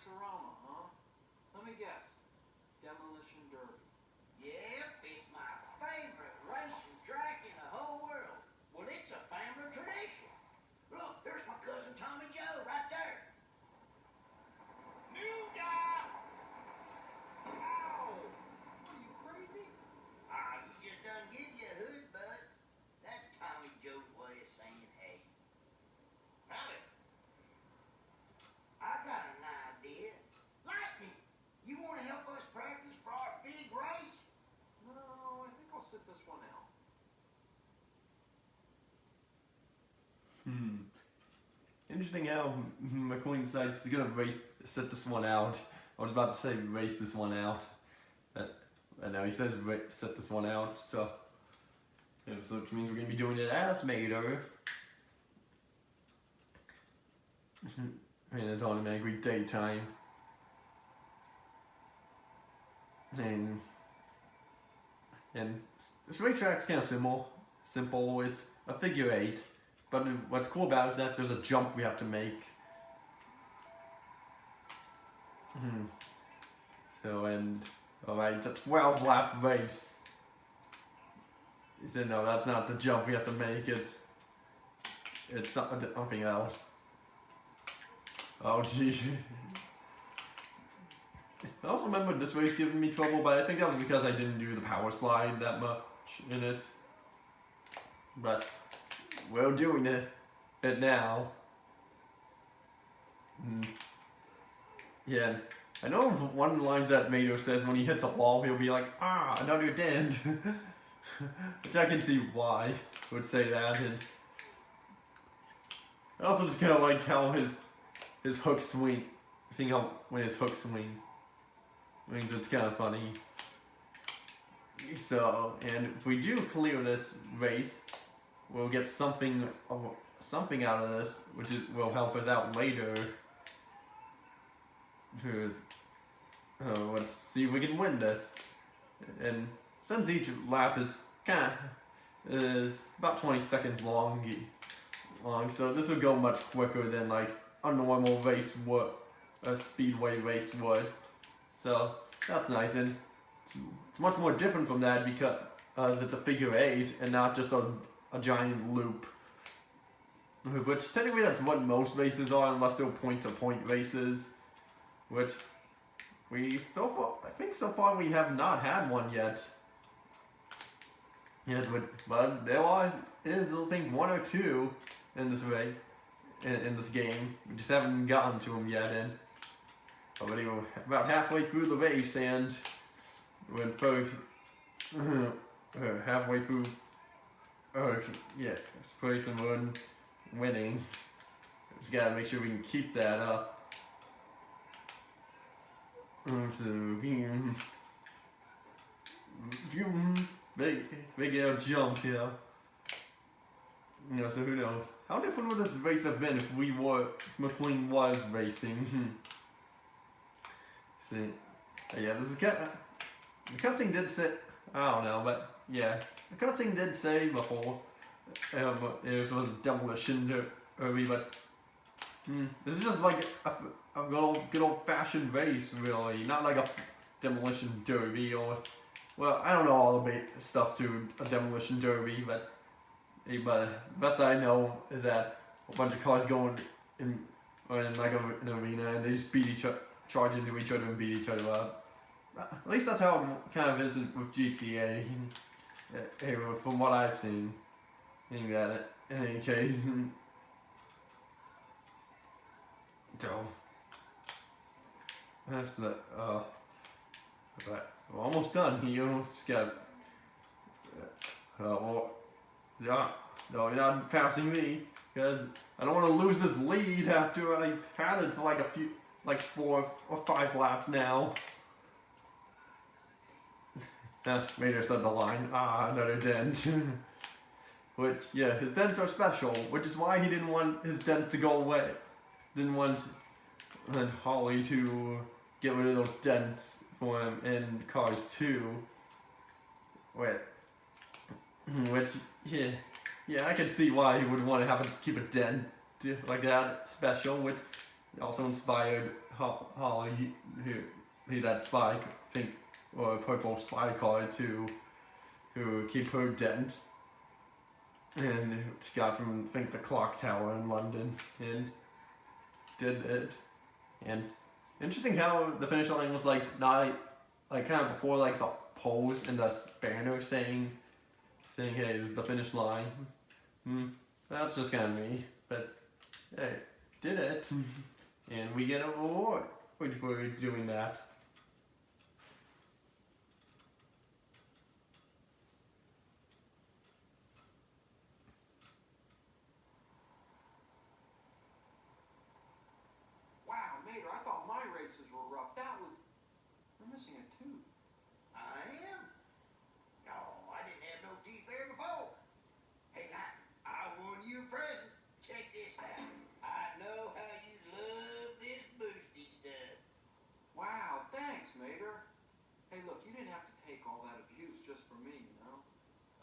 race-a-rama, huh? Let me guess. Demolition Derby. Yep, it's my favorite racing track in the whole world. Well, it's a family tradition. Look, there's my cousin Tommy Joe right there. New guy! Ow! Are you crazy? He just done give you a hood, bud. That's Tommy Joe's way of saying hey. Howdy. I got an idea. Lightning, you want to help us practice for our big race? No, I think I'll sit this one out. Interesting how McQueen decides he's gonna sit this one out. I was about to say race this one out, but now he says sit this one out. So, so which means we're gonna be doing it as Mater. And it's automatically daytime. And this racetrack's kind of simple. It's a figure eight, but what's cool about it is that there's a jump we have to make. So, and alright, it's a 12 lap race. He said no, that's not the jump we have to make. It's something else. Oh geez. I also remember this race giving me trouble, but I think that was because I didn't do the power slide that much in it. But we're doing it now. Yeah, I know one of the lines that Mater says when he hits a wall, he'll be like, another dent. Which I can see why he would say that. And I also just kind of like how his hook swing, seeing how when his hook swings, it's kind of funny. So, and if we do clear this race, we'll get something out of this, which will help us out later. Let's see if we can win this. And since each lap is about 20 seconds long, so this will go much quicker than like a normal race would, a speedway race would. So that's nice, and it's much more different from that because it's a figure eight and not just a giant loop. Which technically that's what most races are, unless they're point-to-point races. Which I think so far we have not had one yet. But there is I think one or two in this way, in this game. We just haven't gotten to them yet, and already we're about halfway through the race, and we're first halfway through. This place and we're winning. Just gotta make sure we can keep that up. Big air jump, so who knows? How different would this race have been if McQueen was racing? See, this is the cutscene did say, I don't know, but yeah, the cutscene did say before it was a demolition derby, but this is just like a good old fashioned race, really, not like a demolition derby or, well, I don't know all the stuff to a demolition derby, but the best I know is that a bunch of cars going in like an arena and they just charge into each other and beat each other up. At least that's how it kind of is with GTA. From what I've seen. In any case. So that's the right. So we're almost done here. Just got no, you're not passing me because I don't want to lose this lead after I've had it for like 4 or 5 laps now. Mater said the line, another dent. Which, yeah, his dents are special, which is why he didn't want his dents to go away. Didn't want Holly to get rid of those dents for him in Cars 2. Which, yeah, I can see why he would want to keep a dent like that special. Which also inspired Holly, who that spy think or purple spy car who keep her dent, and she got from I think the clock tower in London and did it. And interesting how the finish line was like not like kind of before like the pose and the banner saying hey, this is the finish line. That's just kind of me, but hey, did it, and we get a reward for doing that. Wow, Mater, I thought my races were rough. We're missing a tooth. I am? No, I didn't have no teeth there before. Hey, I won you a present. Check this out. I know how you love this boosty stuff. Wow, thanks, Mater. Hey, look, you didn't have to take all that abuse just for me, you know?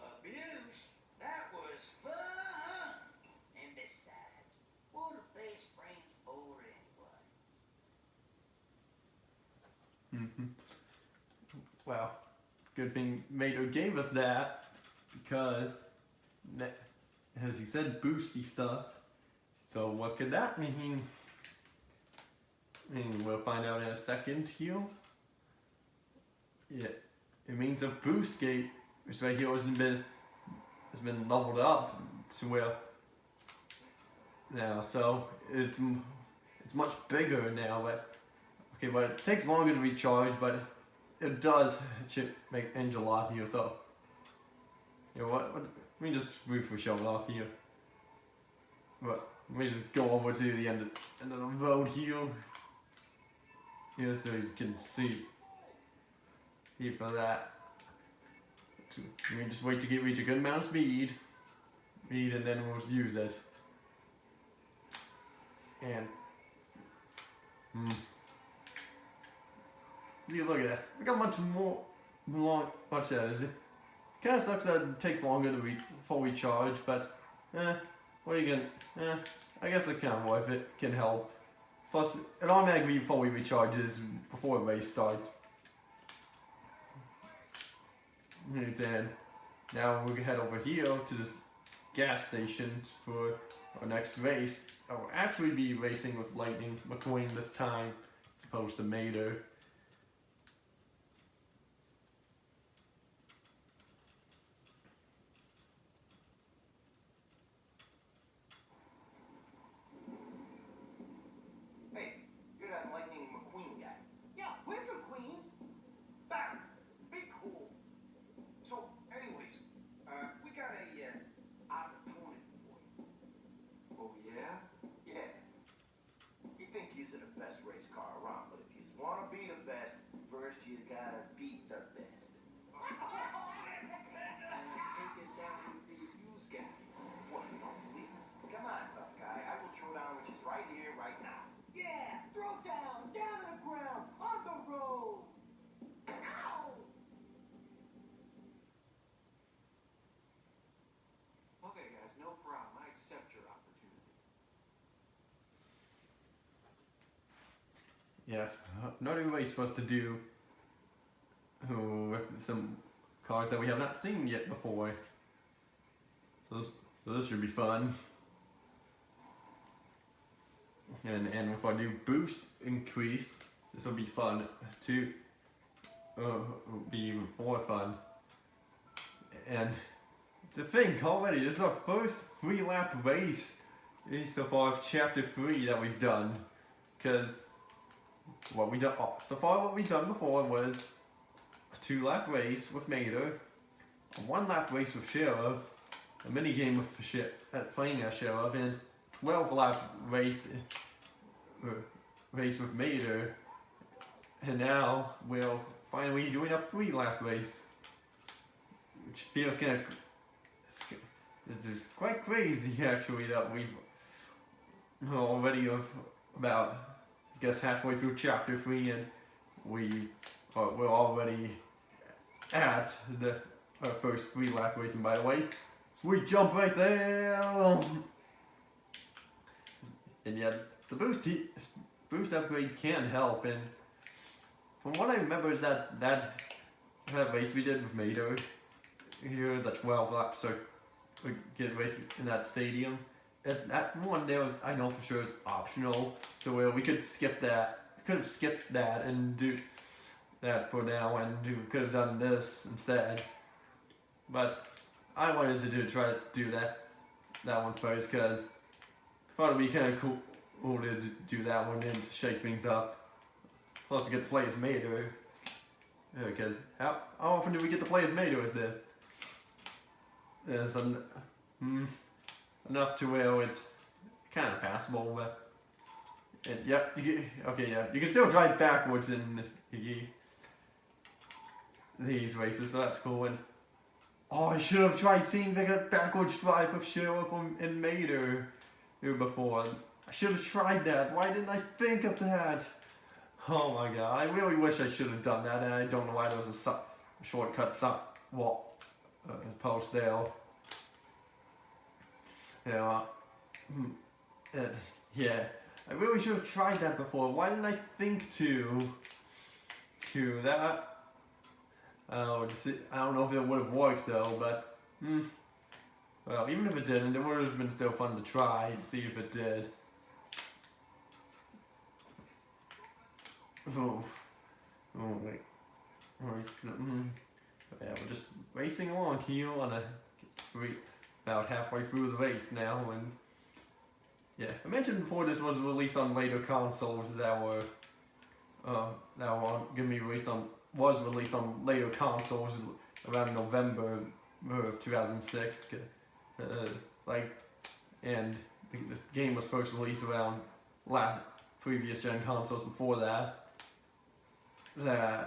Abuse? That was fun. And besides, what are best friends for anyway? Well, good thing Mato gave us that because, as he said, boosty stuff. So what could that mean? We'll find out in a second here. It means a boost gate, which right here has been leveled up to where now. So it's much bigger now, but it takes longer to recharge, but it does make engine a lot here. So what? Let me just briefly show it off here. But let me just go over to the end of the road here. Here, so you can see. Here for that. Let me just wait to reach a good amount of speed, and then we'll use it. And look at that. I got much much that is. It kind of sucks that it takes longer to fully charge, but what are you gonna? I guess it kind of worth it. Can help. Plus, it automatically fully recharges before the race starts. And now we'll head over here to this gas station for our next race. I'll actually be racing with Lightning McQueen this time, as opposed to Mater. Hey, you're that Lightning McQueen guy. Yeah, we're from Queens. Barry, be cool. So, anyways, we got a opportunity for you. Oh, yeah? Yeah. You think you're the best race car around, but if you want to be the best, first you gotta beat the best. And take it down with the abuse guy. What, no, please? Come on, tough guy. I will throw down which is right here, right now. Yeah, throw down on the ground, on the road. Ow! Okay, guys, no problem. I accept your opportunity. Yeah, another race for us to do with some cars that we have not seen yet before. So this should be fun. And with our new boost increase, this will be fun too. Be even more fun. And to think already, this is our first 3-lap race so far of Chapter 3 that we've done. Because so far what we've done before was a 2-lap race with Mater, a 1-lap race with Sheriff, a mini game with playing as Sheriff, and 12-lap race with Mater. And now we're finally doing a 3-lap race, which feels it's quite crazy actually that we already about I guess halfway through Chapter 3 and we're already at our first 3-lap race. And by the way, sweet jump right there. And yet the boost upgrade can help, and from what I remember is that race we did with Mater here, the 12 laps get raced in that stadium. That one there was, I know for sure, is optional, so we could skip that. We could have skipped that and do that for now, and we could have done this instead. But I wanted to try to do that one first, because I thought it'd be kind of cool to do that one and to shake things up. Plus, we get to play as Mater. Because how often do we get to play as Mater with this? There's enough to where it's kind of passable, but yeah, you can still drive backwards in these races, so that's cool. And I should have tried seeing the backwards drive of Sheriff in Mater here before. I should have tried that. Why didn't I think of that? Oh my god, I really wish I should have done that, and I don't know why there was a shortcut post there. Yeah, I really should have tried that before. Why didn't I think to that? I don't know if it would have worked though, but well, even if it didn't, it would have been still fun to try to see if it did. Oh wait. Yeah, we're just racing along here on about halfway through the race now, and yeah, I mentioned before this was released on later consoles that were was released on later consoles around November of 2006. And this game was first released around previous gen consoles before that and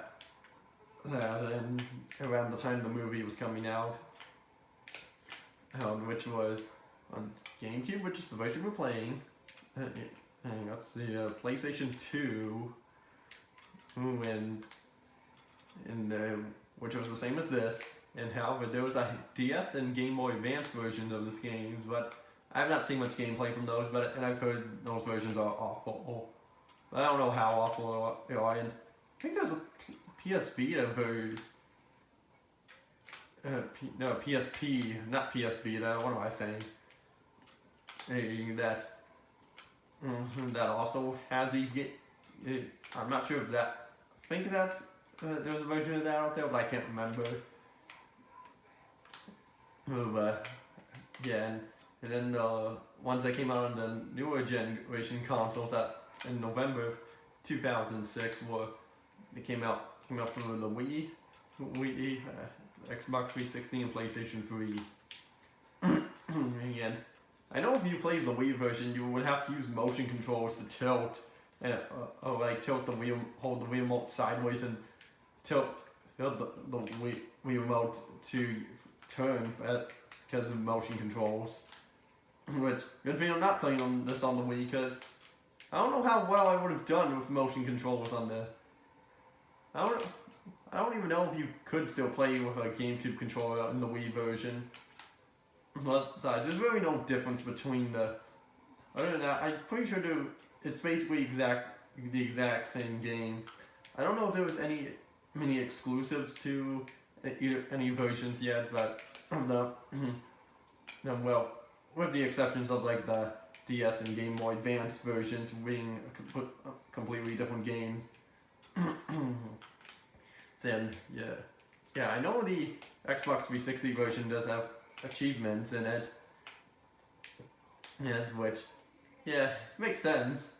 around the time the movie was coming out, which was on GameCube, which is the version we're playing. And that's the PlayStation 2, and which was the same as this. And however, there was a DS and Game Boy Advance version of this game, but I have not seen much gameplay from those. And I've heard those versions are awful. I don't know how awful they are. And I think there's a PS Vita version. No, PSP, not PS Vita. What am I saying? That also has these I'm not sure if that. I think that's there's a version of that out there, but I can't remember. Yeah, and then the ones that came out on the newer generation consoles that in November 2006 they came out for the Wii, Xbox 360, and PlayStation 3. And I know if you played the Wii version, you would have to use motion controls to tilt, and tilt the Wii, hold the Wii remote sideways, and tilt the Wii remote to turn because of motion controls. Which, good thing I'm not playing on the Wii, because I don't know how well I would have done with motion controls on this. I don't even know if you could still play with a GameCube controller in the Wii version. But there's really no difference between the. Other than that, I'm pretty sure it's basically the exact same game. I don't know if there was many exclusives to any versions yet, but well, with the exceptions of like the DS and Game Boy Advance versions being completely different games. Then yeah, I know the Xbox 360 version does have achievements in it. Yeah, which makes sense.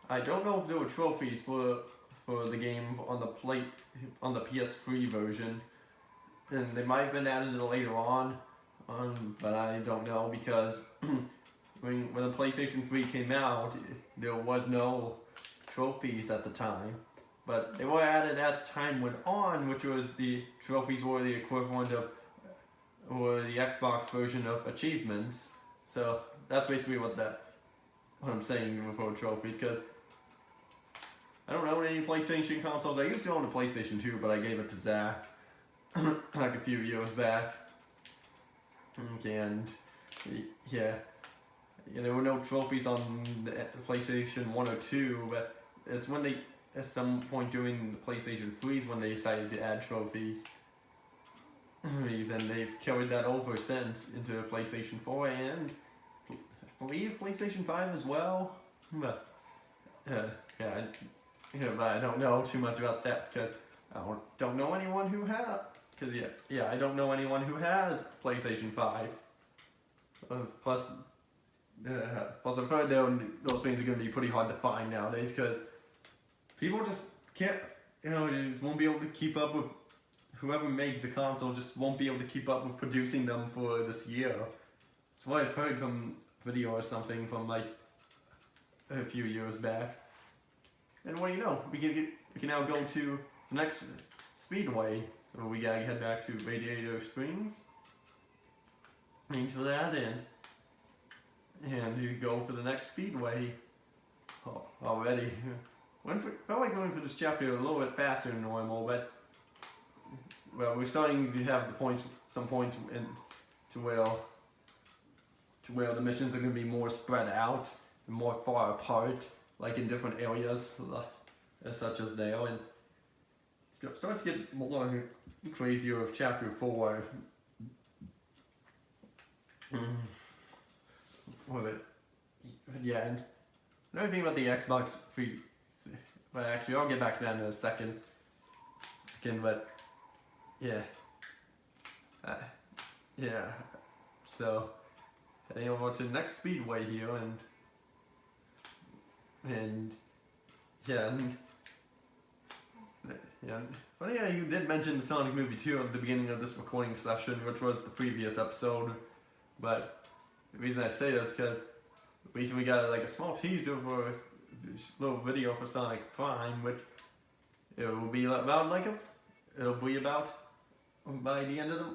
I don't know if there were trophies for the game on the PS3 version, and they might have been added later on, but I don't know, because when the PlayStation 3 came out, there was no trophies at the time. But they were added as time went on, which was the trophies were the equivalent of, or the Xbox version of achievements. So that's basically what I'm saying before trophies, because I don't own any PlayStation consoles. I used to own a PlayStation 2, but I gave it to Zach like a few years back. And yeah, there were no trophies on the PlayStation 1 or 2, but it's when they, at some point during the PlayStation 3 when they decided to add trophies. And they've carried that over since into PlayStation 4 and I believe PlayStation 5 as well. But yeah, but I don't know too much about that because I don't know anyone who has. Because I don't know anyone who has PlayStation 5. Plus I've heard those things are going to be pretty hard to find nowadays because people just can't, you just won't be able to keep up with, whoever made the console just won't be able to keep up with producing them for this year. That's what I've heard from video or something from like a few years back. And what do you know, we can now go to the next speedway. So we gotta head back to Radiator Springs. Into that and you go for the next speedway already. Felt like going for this chapter a little bit faster than normal, but well, we're starting to have some points to where the missions are going to be more spread out and more far apart, like in different areas, such as there, and it starts to get more crazier with chapter 4. Yeah, and another thing about the Xbox 3, but actually I'll get back to that in a second. But yeah, so heading over to the next speedway here, and funny how you did mention the Sonic movie 2 at the beginning of this recording session, which was the previous episode. But the reason I say that is because recently we got like a small teaser for a little video for Sonic Prime, which it will be about by the end of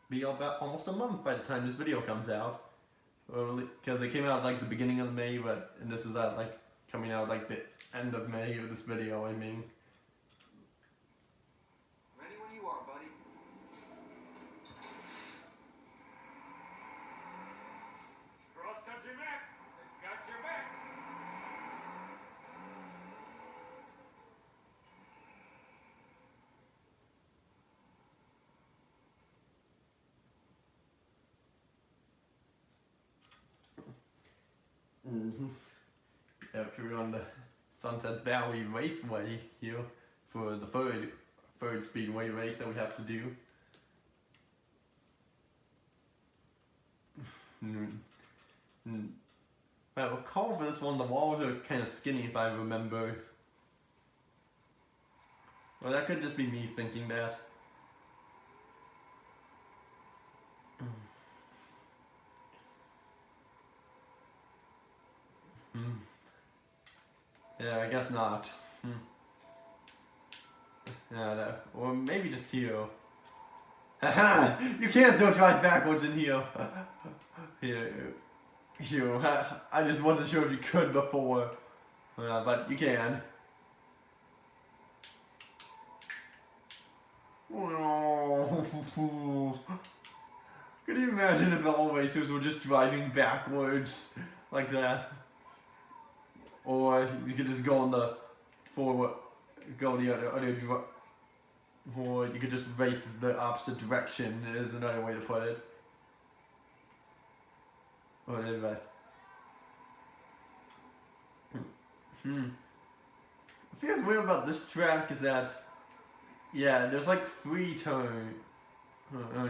be about almost a month by the time this video comes out. Because it came out like the beginning of May, and this is like coming out like the end of May of this video, I mean. Ready when you are, buddy. Cross country map. It's got your back. If you're on the Sunset Valley Raceway here for the third speedway race that we have to do. I recall for this one the walls are kind of skinny if I remember. Well, that could just be me thinking that. Yeah, I guess not. Yeah, or maybe just here. Haha! You can still drive backwards in here. Here. I just wasn't sure if you could before. But you can. Could you imagine if all racers were just driving backwards like that? Or you could just go on the forward, go the other or you could just race the opposite direction is another way to put it. Or anyway. What feels weird about this track is that, yeah, there's like 3 turns,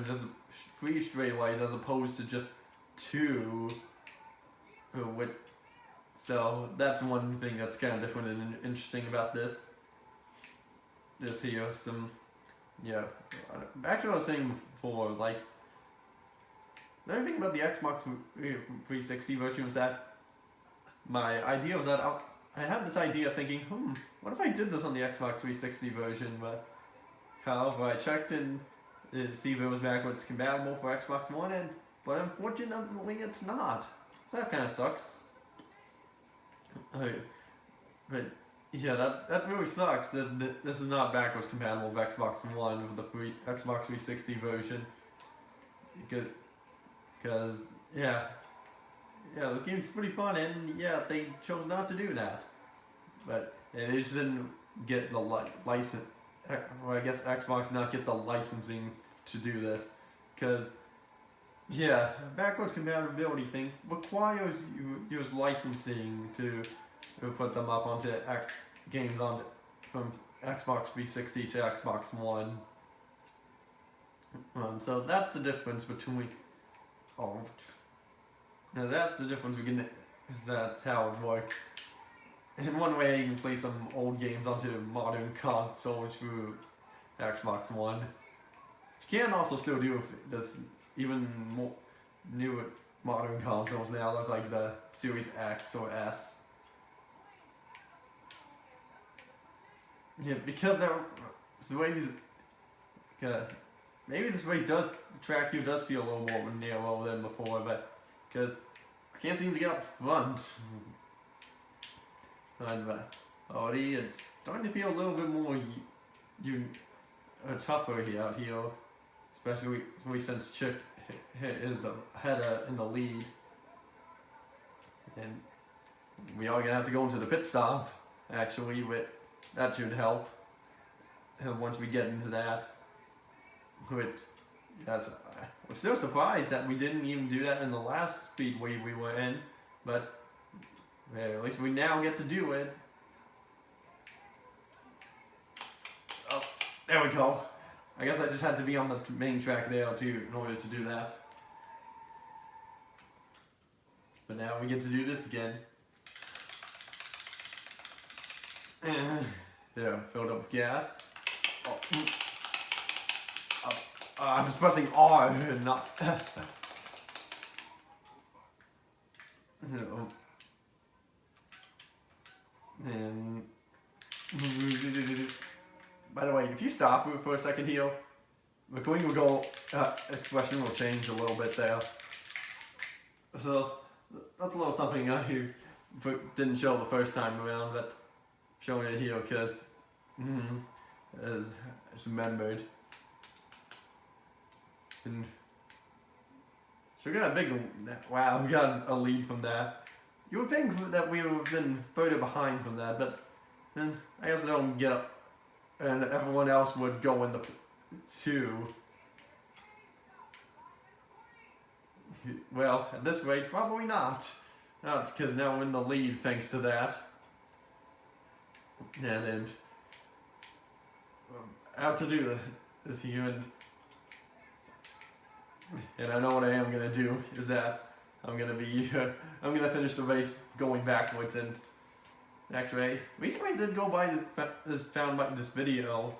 just 3 straightaways as opposed to just 2, so that's one thing that's kind of different and interesting about this. This here, back to what I was saying before, like, another thing about the Xbox 360 version was that my idea was that I had this idea thinking, what if I did this on the Xbox 360 version, but however I checked and to see if it was backwards compatible for Xbox One, but unfortunately it's not, so that kind of sucks. But yeah, that really sucks that this is not backwards compatible with Xbox One with the Xbox 360 version. Because yeah, yeah, this game's pretty fun, and yeah, they chose not to do that. But yeah, they just didn't get the license. Well, I guess Xbox did not get the licensing to do this, because yeah, backwards compatibility thing requires you use licensing to put them up onto games on from Xbox 360 to Xbox One. So that's the difference between. Oh, now that's the difference. That's how it works. In one way, you can play some old games onto modern consoles through Xbox One. You can also still do this even more newer modern consoles now, like the Series X or S. Yeah, because the way maybe this race track here does feel a little more narrow than before, but because I can't seem to get up front. Already it's starting to feel a little bit more tougher out here, especially since Chick is ahead in the lead, and we are gonna have to go into the pit stop. Actually, but that should help. And once we get into that, which we're still surprised that we didn't even do that in the last speedway we were in, but at least we now get to do it. Oh, there we go. I guess I just had to be on the main track there too in order to do that. But now we get to do this again. And there, filled up with gas. Oh. I was pressing R and not. No. And by the way, if you stop for a second here, the green will go, expression will change a little bit there. So that's a little something I didn't show the first time around, but showing it here because it's remembered. And so we got a big, wow, we got a lead from that. You would think that we would have been further behind from that, but I guess I don't get up, and everyone else would go in the two. Well, at this rate, probably not. Not because now we're in the lead thanks to that. And out to do this here, and I know what I am gonna do is that I'm gonna finish the race going backwards. And actually, recently I did go by found this video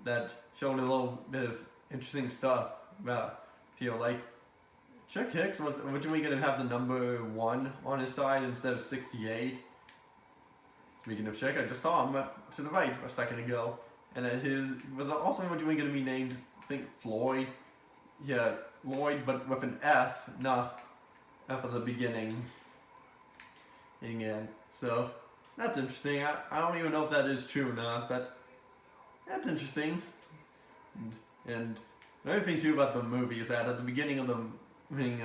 that showed a little bit of interesting stuff about feel like Chuck Hicks was originally gonna have the number 1 on his side instead of 68. Speaking of Chick, I just saw him to the right a second ago, and his was also originally going to be named, I think, Floyd. Yeah, Lloyd, but with an F, not F at the beginning. Again, so that's interesting. I don't even know if that is true or not, but that's interesting. And another thing too about the movie is that at the beginning of the thing,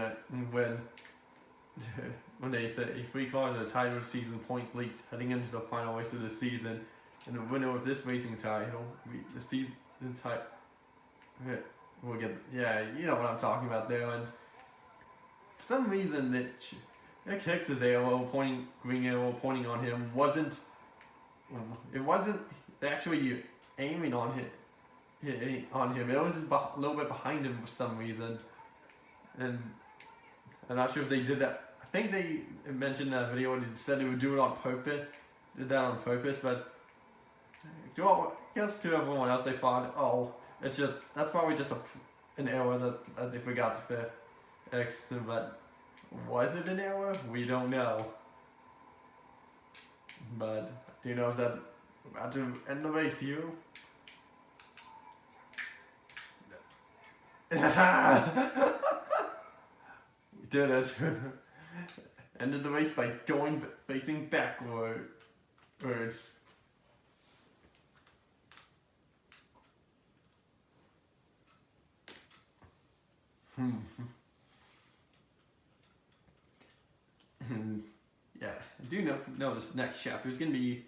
when they say 3 cars are the title of the season points leaked heading into the final race of the season, and the winner of this racing title, the season title, we'll get, yeah, you know what I'm talking about there. And for some reason that Hicks's green arrow pointing on him wasn't actually aiming on him. It was a little bit behind him for some reason, and I'm not sure if they did that. I think they mentioned in that video and said they would do it on purpose. Did that on purpose, but I guess to everyone else they thought, oh, that's probably just an error that they forgot to fix. But was it an error? We don't know. But do you know that we're about to end the race here? We did it. Ended the race by facing backwards. And yeah, I do know this next chapter is going to be,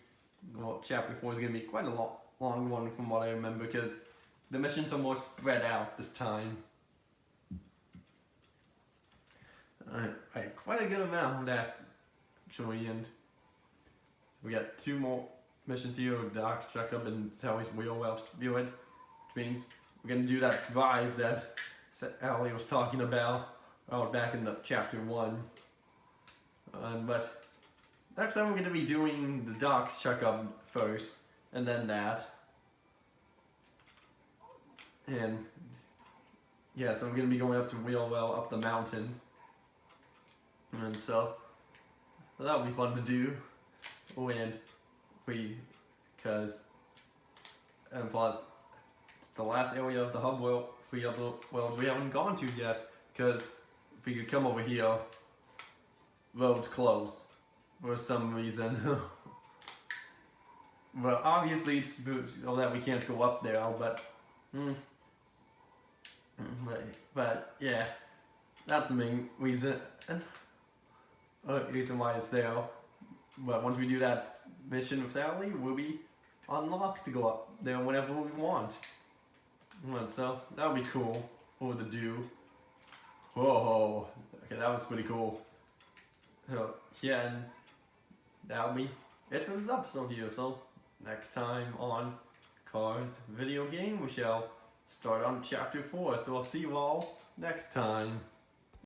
well, chapter 4 is going to be quite a long one from what I remember, because the missions are more spread out this time. Alright, quite a good amount actually, and so we got 2 more missions here, Doc's checkup and Sally's wheel well spewed, which means we're going to do that drive that Allie was talking about back in the chapter 1. But next time we're going to be doing the Doc's checkup first, and then that. And yeah, so I'm going to be going up to Wheelwell, up the mountains. And so that'll be fun to do. And and plus, it's the last area of the hub world we haven't gone to yet, because if we could come over here, road's closed for some reason. Well, obviously it's so that we can't go up there, but yeah, that's the main reason why it's there. But once we do that mission with Sally, we'll be unlocked to go up there whenever we want. So that'll be cool to do. Whoa, okay, that was pretty cool. So yeah, and that'll be it for this episode here. So next time on Cars Video Game, we shall start on chapter 4. So I'll see you all next time.